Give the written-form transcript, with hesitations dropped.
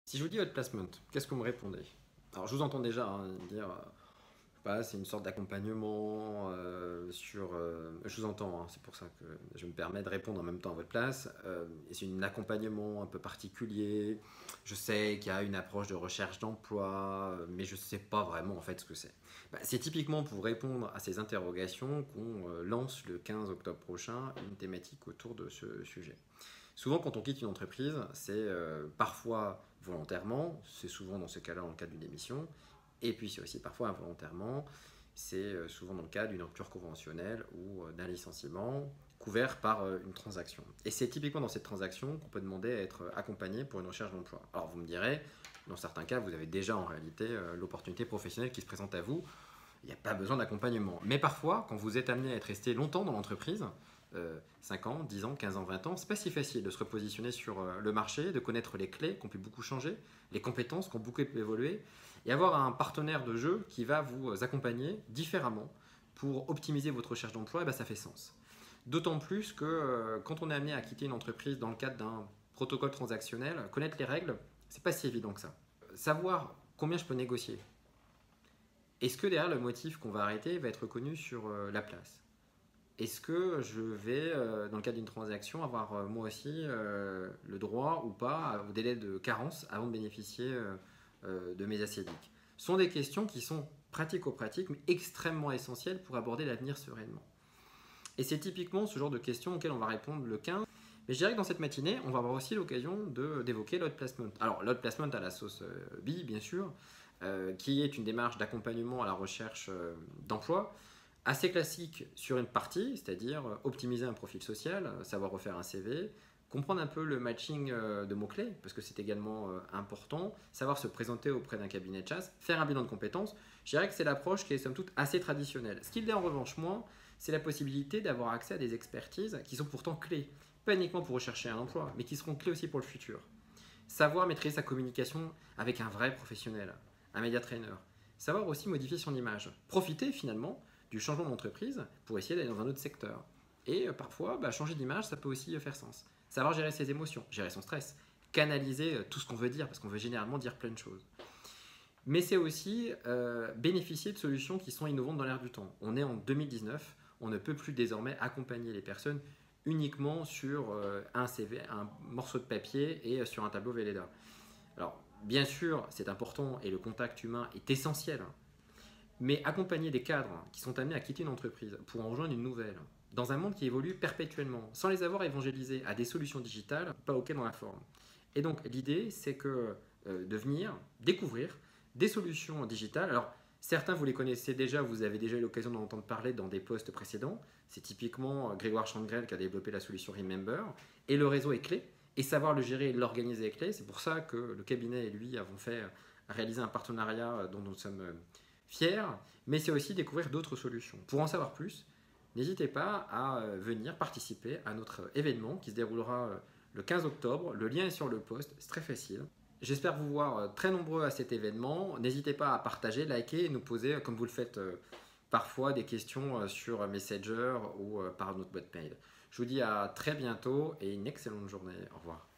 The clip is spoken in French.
Si je vous dis hot placement, qu'est-ce que vous me répondez? Alors je vous entends déjà dire, je sais pas, c'est une sorte d'accompagnement je vous entends, c'est pour ça que je me permets de répondre en même temps à votre place. Et c'est un accompagnement un peu particulier. Je sais qu'il y a une approche de recherche d'emploi, mais je ne sais pas vraiment en fait ce que c'est. C'est typiquement pour répondre à ces interrogations qu'on lance le 15 octobre prochain une thématique autour de ce sujet. Souvent, quand on quitte une entreprise, c'est parfois volontairement, c'est souvent dans ce cas-là dans le cadre d'une démission, et puis c'est aussi parfois involontairement, c'est souvent dans le cadre d'une rupture conventionnelle ou d'un licenciement couvert par une transaction. Et c'est typiquement dans cette transaction qu'on peut demander à être accompagné pour une recherche d'emploi. Alors vous me direz, dans certains cas, vous avez déjà en réalité l'opportunité professionnelle qui se présente à vous, il n'y a pas besoin d'accompagnement. Mais parfois, quand vous êtes amené à être resté longtemps dans l'entreprise, 5 ans, 10 ans, 15 ans, 20 ans, c'est pas si facile de se repositionner sur le marché, de connaître les clés qui ont pu beaucoup changer, les compétences qui ont beaucoup évolué, et avoir un partenaire de jeu qui va vous accompagner différemment pour optimiser votre recherche d'emploi, et ben ça fait sens. D'autant plus que quand on est amené à quitter une entreprise dans le cadre d'un protocole transactionnel, connaître les règles, c'est pas si évident que ça. Savoir combien je peux négocier. Est-ce que derrière le motif qu'on va arrêter va être reconnu sur la place? Est-ce que je vais, dans le cadre d'une transaction, avoir moi aussi le droit ou pas au délai de carence avant de bénéficier de mes acédiques? Ce sont des questions qui sont pratico-pratiques, mais extrêmement essentielles pour aborder l'avenir sereinement. Et c'est typiquement ce genre de questions auxquelles on va répondre le 15. Mais je dirais que dans cette matinée, on va avoir aussi l'occasion d'évoquer l'out placement. Alors, l'out placement à la sauce BI, bien sûr, qui est une démarche d'accompagnement à la recherche d'emploi, assez classique sur une partie, c'est-à-dire optimiser un profil social, savoir refaire un CV, comprendre un peu le matching de mots-clés, parce que c'est également important, savoir se présenter auprès d'un cabinet de chasse, faire un bilan de compétences. Je dirais que c'est l'approche qui est somme toute assez traditionnelle. Ce qu'il y a en revanche moins, c'est la possibilité d'avoir accès à des expertises qui sont pourtant clés, pas uniquement pour rechercher un emploi, mais qui seront clés aussi pour le futur. Savoir maîtriser sa communication avec un vrai professionnel, un média trainer. Savoir aussi modifier son image. Profiter finalement du changement d'entreprise pour essayer d'aller dans un autre secteur. Et parfois, changer d'image, ça peut aussi faire sens. Savoir gérer ses émotions, gérer son stress, canaliser tout ce qu'on veut dire, parce qu'on veut généralement dire plein de choses. Mais c'est aussi bénéficier de solutions qui sont innovantes dans l'air du temps. On est en 2019, on ne peut plus désormais accompagner les personnes uniquement sur un CV, un morceau de papier et sur un tableau Velleda. Alors, bien sûr, c'est important et le contact humain est essentiel, mais accompagner des cadres qui sont amenés à quitter une entreprise pour en rejoindre une nouvelle, dans un monde qui évolue perpétuellement, sans les avoir évangélisés à des solutions digitales, pas OK dans la forme. Et donc, l'idée, c'est que de venir découvrir des solutions digitales. Alors, certains, vous les connaissez déjà, vous avez déjà eu l'occasion d'en entendre parler dans des posts précédents. C'est typiquement Grégoire Changrel qui a développé la solution Remember. Et le réseau est clé. Et savoir le gérer et l'organiser est clé. C'est pour ça que le cabinet et lui avons fait réaliser un partenariat dont nous sommes fiers. Mais c'est aussi découvrir d'autres solutions. Pour en savoir plus, n'hésitez pas à venir participer à notre événement qui se déroulera le 15 octobre. Le lien est sur le post, c'est très facile. J'espère vous voir très nombreux à cet événement. N'hésitez pas à partager, liker et nous poser, comme vous le faites parfois, des questions sur Messenger ou par notre boîte mail. Je vous dis à très bientôt et une excellente journée. Au revoir.